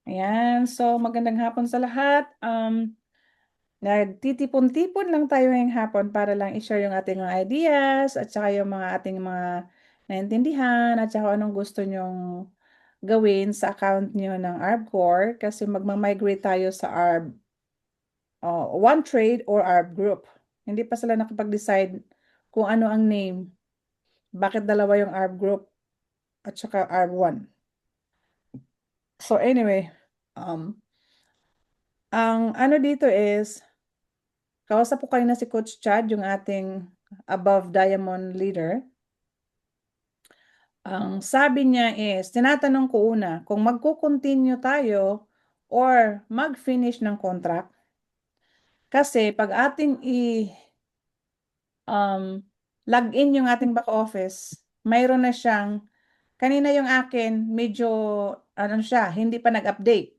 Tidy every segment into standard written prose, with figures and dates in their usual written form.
Ayan, so magandang hapon sa lahat. Nagtitipon-tipon lang tayo ngayong hapon para lang i-share yung ating mga ideas at saka yung mga ating mga naintindihan at saka anong gusto nyong gawin sa account nyo ng ArbCore kasi magmamigrate tayo sa One Trade or Arb Group. Hindi pa sila nakapag-decide kung ano ang name, bakit dalawa yung Arb Group at saka Arb One. So anyway, ang ano dito is kausap ko kanina si Coach Chad, yung ating above diamond leader. Ang sabi niya is, tinatanong ko una, kung magko-continue tayo or mag-finish ng contract. Kasi pag ating log in yung ating back office, mayroon na siyang, kanina yung akin, medyo, ano siya, hindi pa nag-update.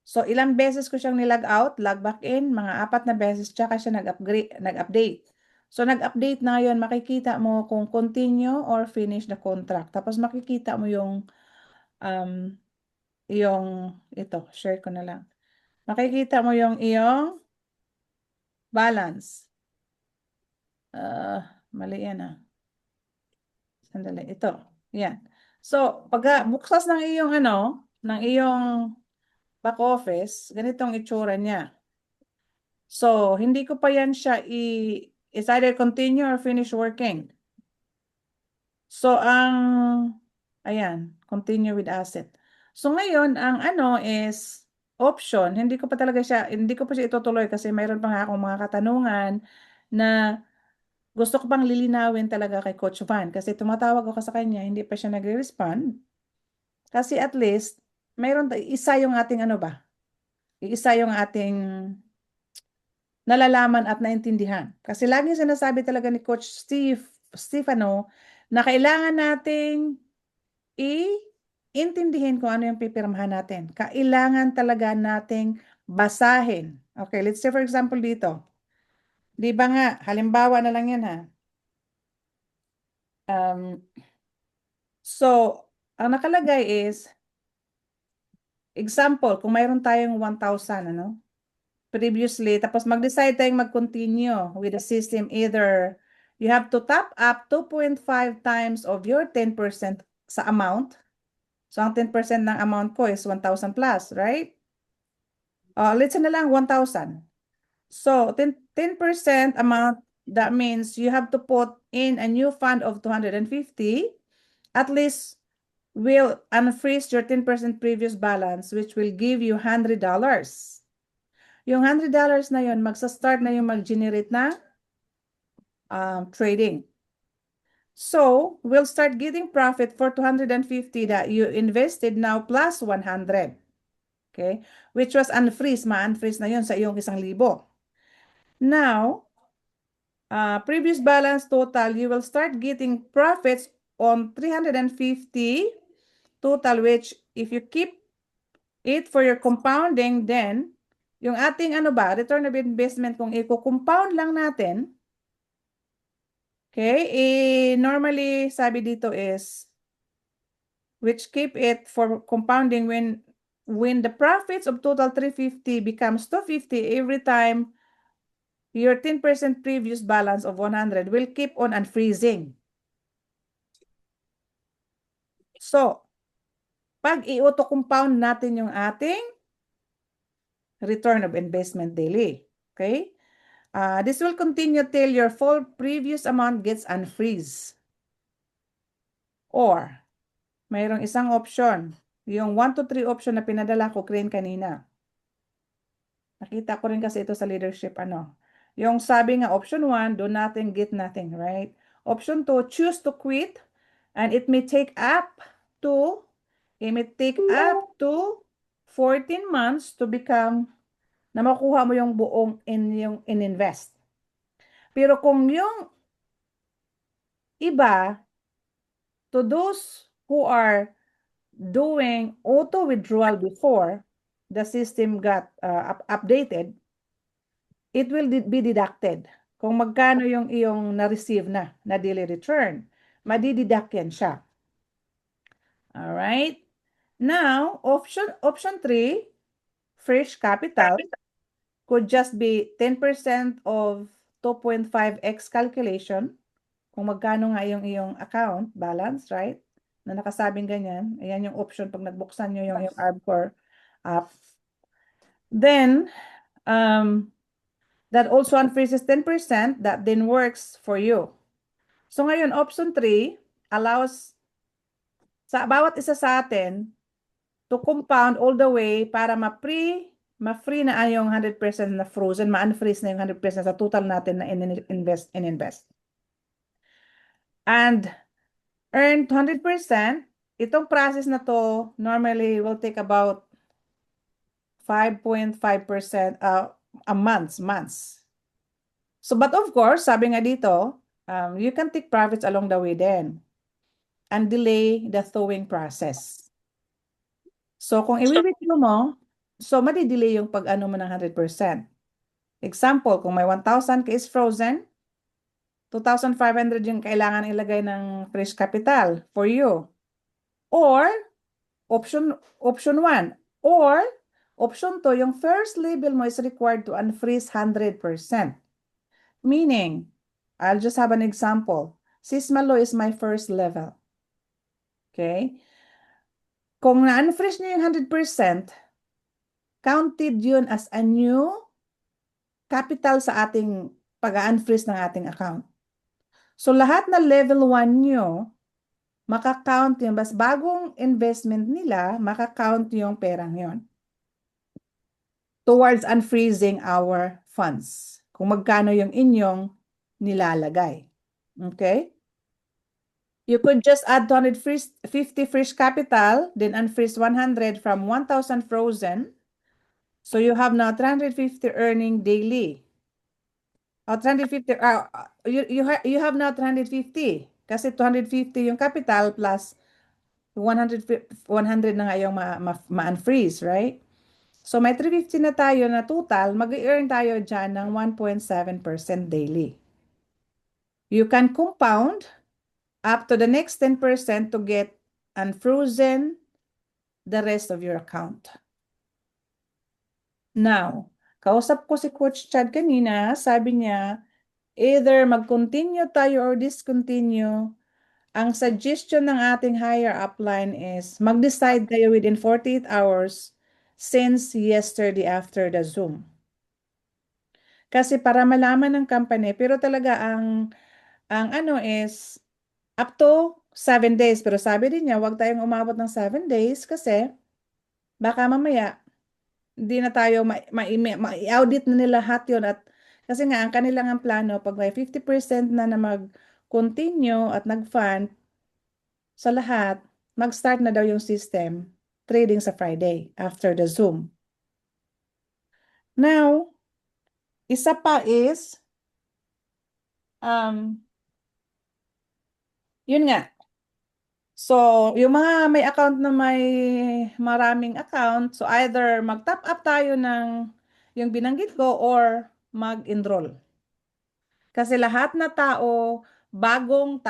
So, ilang beses ko siyang nilog out, log back in, mga 4 na beses, tsaka siya nag-update. So, nag-update na yun, makikita mo kung continue or finish the contract. Tapos, makikita mo um, ito, share ko na lang. Makikita mo yung iyong balance. Mali yan ah. Sandali, ito. Yan. So, pag buksas ng iyong ng iyong back office, ganitong itsura niya. So, hindi ko pa yan siya it's either continue or finish working. So, ayan, continue with asset. So, ngayon, ang is option. Hindi ko pa siya itutuloy kasi mayroon pa nga akong mga katanungan na gusto ko pang lilinawin talaga kay Coach Van kasi tumatawag ako sa kanya, hindi pa siya nagre-respond. Kasi at least, isa yung ating isa yung ating nalalaman at naintindihan. Kasi laging sinasabi talaga ni Coach Stefano na kailangan nating iintindihin kung ano yung pipirmahan natin. Kailangan talaga nating basahin. Okay, let's say for example dito. Di ba nga, halimbawa na lang yan ha. Um, so, ang nakalagay is, example, kung mayroon tayong 1,000, previously, tapos mag-decide tayong mag-continue with the system. Either you have to top up 2.5 times of your 10% sa amount. So, ang 10% ng amount ko is 1,000 plus, right? Let's say na lang 1,000. So, 10% amount, that means you have to put in a new fund of 250. At least, will unfreeze your 10% previous balance, which will give you $100. Yung $100 na yun, magsa-start na yung mag-generate na trading. So, we'll start getting profit for 250 that you invested now plus 100. Okay? Which was unfreeze. Ma-unfreeze na yun sa iyong 1,000. Now, previous balance total, you will start getting profits on 350 total, which if you keep it for your compounding, then yung ating return of investment, kung i-compound lang natin, okay, normally sabi dito is, which keep it for compounding when the profits of total 350 becomes 250 every time your 10% previous balance of 100 will keep on unfreezing. So, pag i-auto-compound natin yung ating return of investment daily, okay? This will continue till your full previous amount gets unfreeze. Or, mayroong isang option, yung 1 to 3 option na pinadala ko kanina. Nakita ko rin kasi ito sa leadership, Yung sabi nga, option 1, do nothing, get nothing, right? Option 2, choose to quit, and it may take up to 14 months to become, na makuha mo yung buong in-invest. Pero kung yung iba, to those who are doing auto withdrawal before the system got updated, it will be deducted. Kung magkano yung iyong na-receive na daily return, madideduct yan siya. Alright? Now, option 3, fresh capital could just be 10% of 2.5x calculation. Kung magkano nga yung iyong account balance, right? Na nakasabing ganyan. Ayan yung option pag nagbuksan nyo yung ArbCore app. Then, that also unfreezes 10%, that then works for you. So ngayon, option 3 allows sa bawat isa sa atin to compound all the way para ma-free na yung 100% na frozen, ma-unfreeze na yung 100% sa total natin na invest. And earn 100%, itong process na to normally will take about 5.5% a months. So, but of course, sabi nga dito, you can take profits along the way then and delay the thawing process. So, kung i-withdraw mo, so madidelay yung pag-ano mo ng 100%. Example, kung may 1,000 ka is frozen, 2,500 yung kailangan ilagay ng fresh capital for you. Or, option 1. Or, option 2, yung first label mo is required to unfreeze 100%. Meaning, I'll just have an example. Sismalo is my first level. Okay? Kung na-unfreeze niyo yung 100%, counted yun as a new capital sa ating pag-unfreeze ng ating account. So, lahat na level 1 nyo, makakount yun. Bas bagong investment nila, makakount yung perang yun towards unfreezing our funds. Kung magkano yung inyong nilalagay. Okay? You could just add 250 fresh capital, then unfreeze 100 from 1,000 frozen. So you have now 350 earning daily. 350, you have now 350. Kasi 250 yung capital plus 100 na nga yung ma-unfreeze, right? So may 350 na tayo na total, mag-earn tayo dyan ng 1.7% daily. You can compound up to the next 10% to get unfrozen the rest of your account. Now, kausap ko si Coach Chad kanina, sabi niya, either mag-continue tayo or discontinue. Ang suggestion ng ating higher upline is mag-decide tayo within 48 hours since yesterday after the Zoom. Kasi para malaman ng company, pero talaga ang ano is up to 7 days. Pero sabi din niya, huwag tayong umabot ng 7 days kasi baka mamaya hindi na tayo ma-audit na nila lahat yun. At kasi nga, ang kanilang ang plano, pag may 50% na mag-continue at nag-fund sa lahat, mag-start na daw yung system trading sa Friday after the Zoom. Now, isa pa is, yun nga. So, yung mga may account na may maraming account, so either mag-top up tayo ng yung binanggit ko or mag-enroll. Kasi lahat na tao, bagong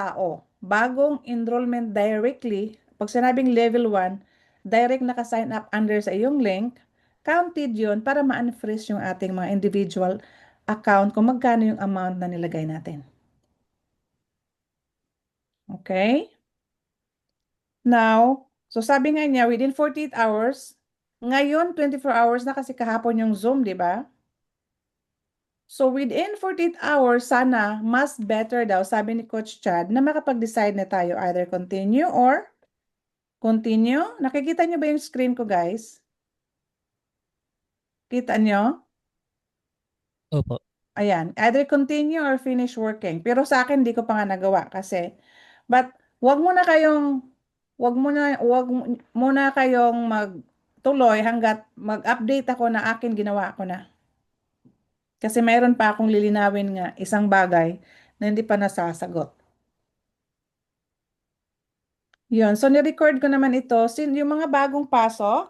enrollment directly, pag sinabing level 1, direct naka-sign up under sa iyong link, counted yun para ma-unfreeze yung ating mga individual account kung magkano yung amount na nilagay natin. Okay? Now, so sabi nga niya, within 48 hours, ngayon 24 hours na kasi kahapon yung Zoom, di ba? So within 48 hours, sana mas better daw, sabi ni Coach Chad, na makapag-decide na tayo either continue or continue. Nakikita niyo ba yung screen ko, guys? Kita niyo? Opo. Ayan, either continue or finish working. Pero sa akin, di ko pa nga nagawa kasi, but wag muna kayong magtuloy hanggat mag-update ako na akin ginawa ko na. Kasi mayroon pa akong lilinawin nga isang bagay na hindi pa nasasagot. Yun, so ni-record ko naman ito, yung mga bagong pasok,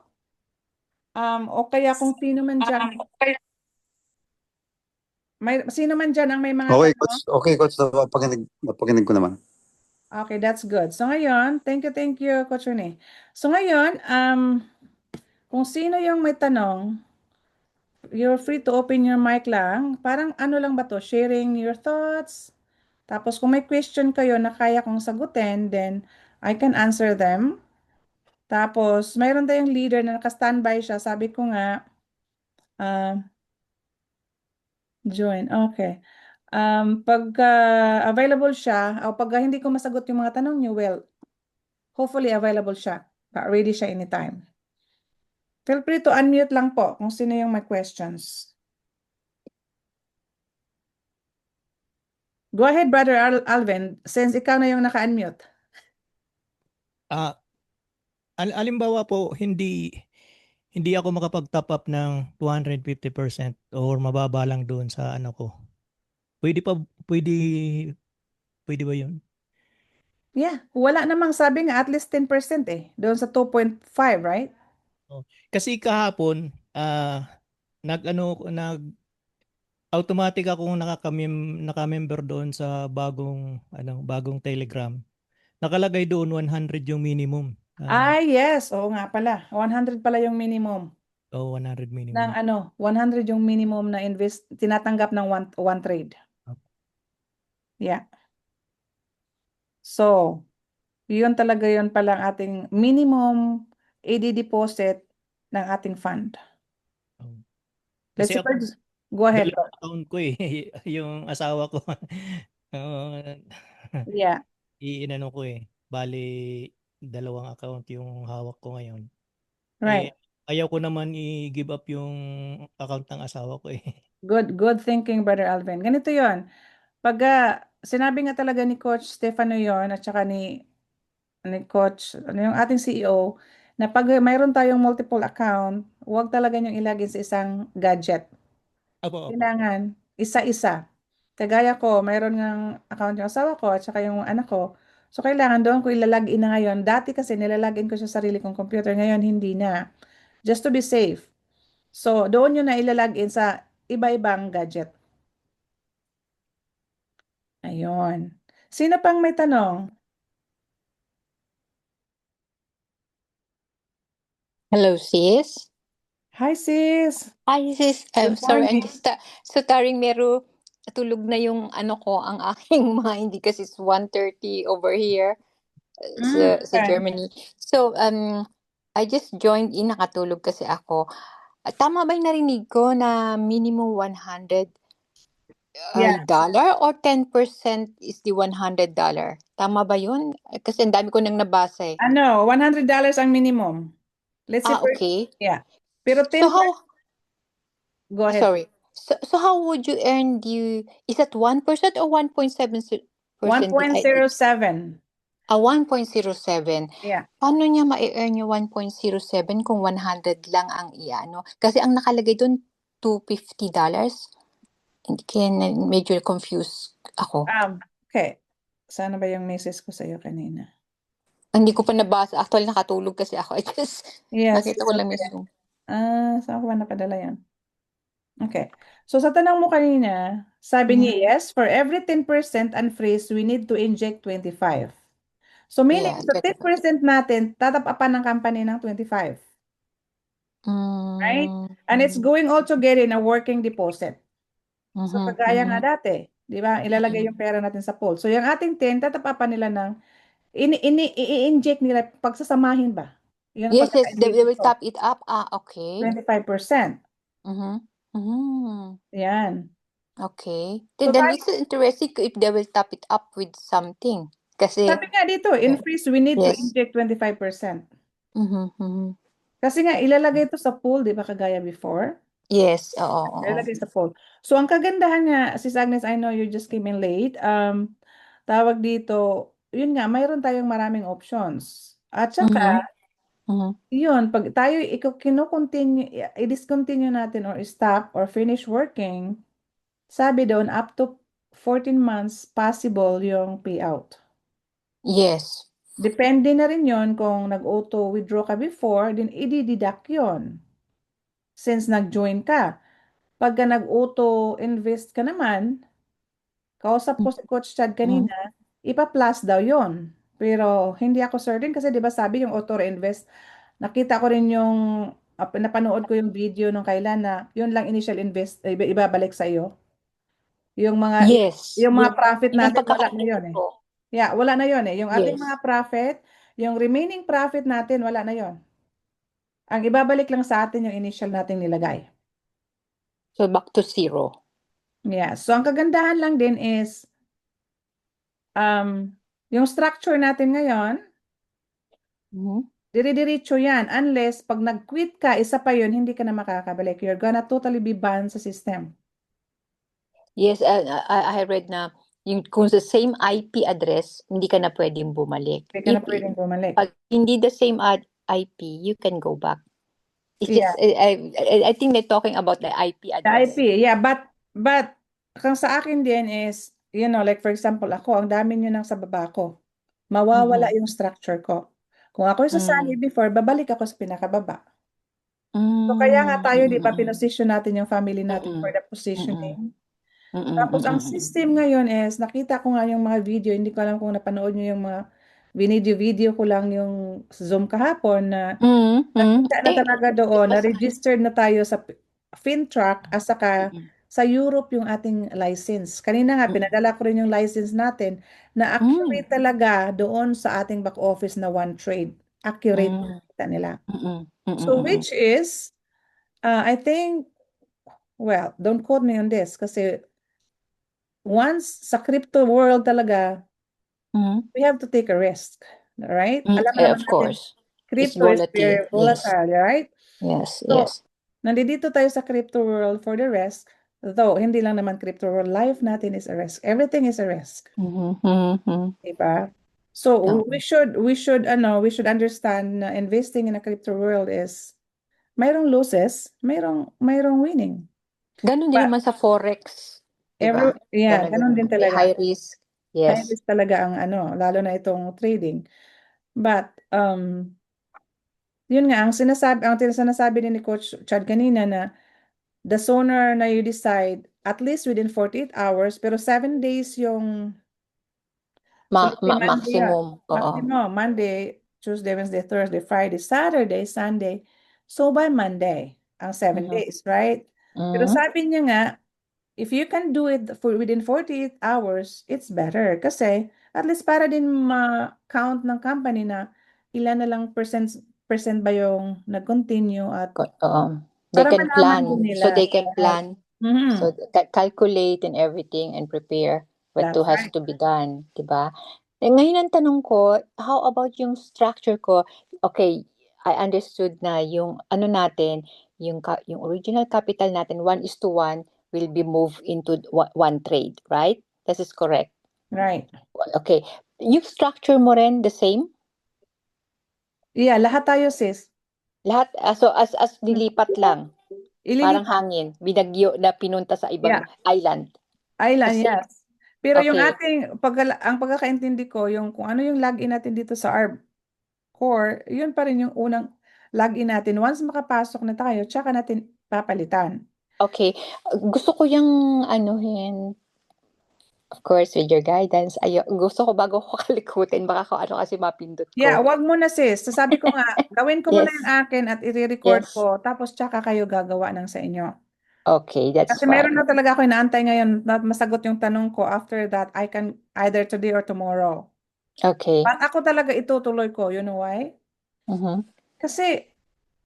o kaya kung sino man dyan, sino man dyan ang may mga Okay, tanong. coach. Okay, coach. Napakinig ko naman. Okay, that's good. So ngayon, thank you, Coach Rene. So ngayon, kung sino yung may tanong, you're free to open your mic lang. Parang ano lang ba to? Sharing your thoughts. Tapos kung may question kayo na kaya kong sagutin, then I can answer them. Tapos mayroon tayong leader na naka-standby siya. Sabi ko nga, ah, join. Okay. Pag available siya, o pag hindi ko masagot yung mga tanong niyo, well, hopefully available siya. Ready siya anytime. Feel free to unmute lang po kung sino yung may questions. Go ahead, Brother Alvin, since ikaw na yung naka-unmute. Ah, alimbawa po, hindi ako makapag-top up ng 250% or mababa lang doon sa ano ko. Pwede pa, pwede, pwede ba yun? Yeah, wala namang sabi nga at least 10% eh. Doon sa 2.5, right? Oh. Kasi kahapon, automatic akong naka-member doon sa bagong Telegram. Nakalagay doon 100 yung minimum. Yes. Oo nga pala. 100 pala yung minimum O 100 ng minimum. 100 yung minimum na tinatanggap ng one trade. Yeah. So, yun talaga yun palang ating minimum AD deposit ng ating fund. Oh. Let's Kasi say, ako, go ahead. dalawang account ko eh. Yung asawa ko. Oo, Yeah, inano ko eh. Bali, dalawang account yung hawak ko ngayon. right. Eh, ayaw ko naman i-give up yung account ng asawa ko eh. Good thinking, Brother Alvin. Ganito yon. Pag sinabi nga talaga ni Coach Stefano yon at saka ni Coach, ano yung ating CEO, na pag mayroon tayong multiple account, huwag talaga niyong ilagay sa isang gadget. Apo, apo. Kailangan isa-isa. Kagaya ko, mayroon ng account yung asawa ko at saka yung anak ko. So, kailangan doon ko ilalagin na ngayon. Dati kasi nilalagin ko sa sarili kong computer. Ngayon, hindi na. Just to be safe. So, doon yun na ilalagin sa iba-ibang gadget. Ayun. Sino pang may tanong? Hello, sis. Hi, sis. Hi, sis. I'm Good sorry, I'm morning. just stuttering. Tulog na yung ano ko, ang aking mind kasi it's 1:30 over here sa Okay. Germany. So, I just joined in, nakatulog kasi ako. Tama ba yung narinig ko na minimum 100 Yeah. ay dollar or 10% is the $100? Tama ba yun? Kasi ang dami ko nang nabasa eh. Ano, $100 ang minimum. Let's say, Okay. yeah. Pero So 10%, how go ahead. Sorry. So how would you earn is that 1% or 1.7%? 1.07. 1.07. Yeah. Paano niya ma-earn yung 1.07 kung 100 lang ang iano? Kasi ang nakalagay doon, $250. Hindi kaya medyo confused ako. Okay. Sana ba yung message ko sa'yo kanina? Hindi ko pa nabasa. Actually, nakatulog kasi ako. I just, Yes. nakita ko lang yung Zoom. Saan ko ba napadala yan? Okay. So sa tanong mo kanina, sabi Mhm. niya, yes, for every 10% unfreeze, we need to inject 25. So meaning, Yeah, sa 25. 10% natin, tatapapan ng company ng 25. Right? Mm, And it's mhm, going all together in a working deposit. So mhm, kagaya nga mhm, dati, di ba? Ilalagay mhm. yung pera natin sa pool. So yung ating 10, tatapapan nila ng, i-inject nila, pagsasamahin ba? Yun ang Yes, yes, pagkakaintindi they will ko. top it up. Okay. 25%. Mhm. Mhm. Yan. Okay. So Then it's interesting if they will top it up with something. Kasi, sabi nga dito, in yeah. freeze, we need to Yes. inject 25%. Mhm, mhm. Kasi nga, ilalagay ito sa pool, di ba, kagaya before? Yes, oo, oo. Ilalagay sa pool. So, ang kagandahan nga, Sis Agnes, I know you just came in late. Tawag dito, yun nga, mayroon tayong maraming options. At saka, Mhm, mhm. yun, pag tayo kino-continue, i-discontinue natin or stop or finish working, sabi doon, up to 14 months possible yung payout. Yes. Depende na rin yon kung nag-auto withdraw ka before, then i-deduct yon since nag-join ka. Pagka nag-auto invest ka naman, kausap ko si Coach Chad Mhm. kanina, ipa-plus daw yon. Pero hindi ako certain kasi 'di ba sabi yung auto reinvest, nakita ko rin yung napanood ko yung video nung kailan na yun lang initial invest ibabalik sa iyo. Yung mga Yes, yung mga profit yun ang natin wala na pagkakailan yun eh. ko. Yeah, wala na yun eh. Yung ating Yes. mga profit, yung remaining profit natin wala na yun. Ang ibabalik lang sa atin yung initial nating nilagay. So back to zero. Yeah. So ang kagandahan lang din is yung structure natin ngayon, Mhm. dire-diretso yan. Unless pag nag-quit ka, isa pa yun, hindi ka na makakabalik. You're gonna totally be banned sa system. Yes, I read na yung kung sa same IP address, hindi ka na pwedeng bumalik. Hindi ka na pwedeng bumalik. Pag hindi the same IP, you can go back. It's Yeah. just, I think they're talking about the IP The address. IP, yeah, but kung sa akin din is, like for example, ako, ang dami nyo nang sa baba ko. Mawawala yung structure ko. Kung ako sasali before, babalik ako sa pinakababa. So kaya nga tayo, di ba, pinosisyon natin yung family natin for the positioning. Tapos ang system ngayon is, nakita ko nga yung mga video, hindi ko alam kung napanood nyo yung mga video ko lang yung Zoom kahapon na nakita na talaga doon, na-registered na tayo sa FinTrack at saka sa Europe yung ating license. Kanina nga, pinadala ko rin yung license natin na accurate talaga doon sa ating back office na One Trade. Accurate kita nila. So which is, I think, well, don't quote me on this kasi once sa crypto world talaga, we have to take a risk. Right? Alam mo naman Of natin, course. It's crypto is very volatile. volatile, right? Yes, So, yes. nandito tayo sa crypto world for the risk. Though, hindi lang naman crypto world. Life natin is a risk. Everything is a risk. Diba? So, we should understand na investing in a crypto world is mayroong losses, mayroong winning. Ganun din naman sa Forex. Diba? Ganun din talaga. High risk. High Yes. risk talaga ang lalo na itong trading. But, yun nga, ang sinasabi din ni Coach Chad kanina na the sooner na you decide, at least within 48 hours, pero 7 days yung Maximum. maximum, Monday, Tuesday, Wednesday, Thursday, Friday, Saturday, Sunday. So by Monday, ang 7 days, right? Pero sabi niya nga, if you can do it within 48 hours, it's better. Kasi at least para din ma-count ng company na ilan na lang percent ba yung nag-continue at They para can malaman plan. din nila. So they can plan. Mhm. So calculate and everything and prepare what That's has right. to be done. Diba? Ngayon ang tanong ko, how about yung structure ko? Okay, I understood na yung natin, yung original capital natin, 1:1 will be moved into one trade, right? This is correct. Right. Okay. Yung structure mo rin the same? Yeah, lahat tayo sis. Lahat, so as nilipat lang. Parang Ililipat. hangin, binagyo na pinunta sa ibang island. Island, Kasi- yes. Pero yung Okay. ang pagkakaintindi ko, yung kung ano yung login natin dito sa ARB core, yun pa rin yung unang login natin. Once makapasok na tayo, tsaka natin papalitan. Okay. Gusto ko yung anuhin, of course, with your guidance. Gusto ko bago ko kalikutin, baka kung ano kasi mapindot ko. Yeah, wag mo na sis. Sasabi ko nga, gawin ko muna Yes. yung akin at i-record Yes. ko, tapos tsaka kayo gagawa ng sa inyo. Okay, that's Kasi fine. meron na talaga ako inaantay ngayon na masagot yung tanong ko. After that, I can either today or tomorrow. Okay. But ako talaga itutuloy ko. You know why? Kasi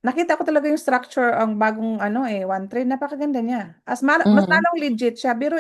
nakita ko talaga yung structure, ang bagong One Trade. Napakaganda niya. Mas lalong legit siya. Biro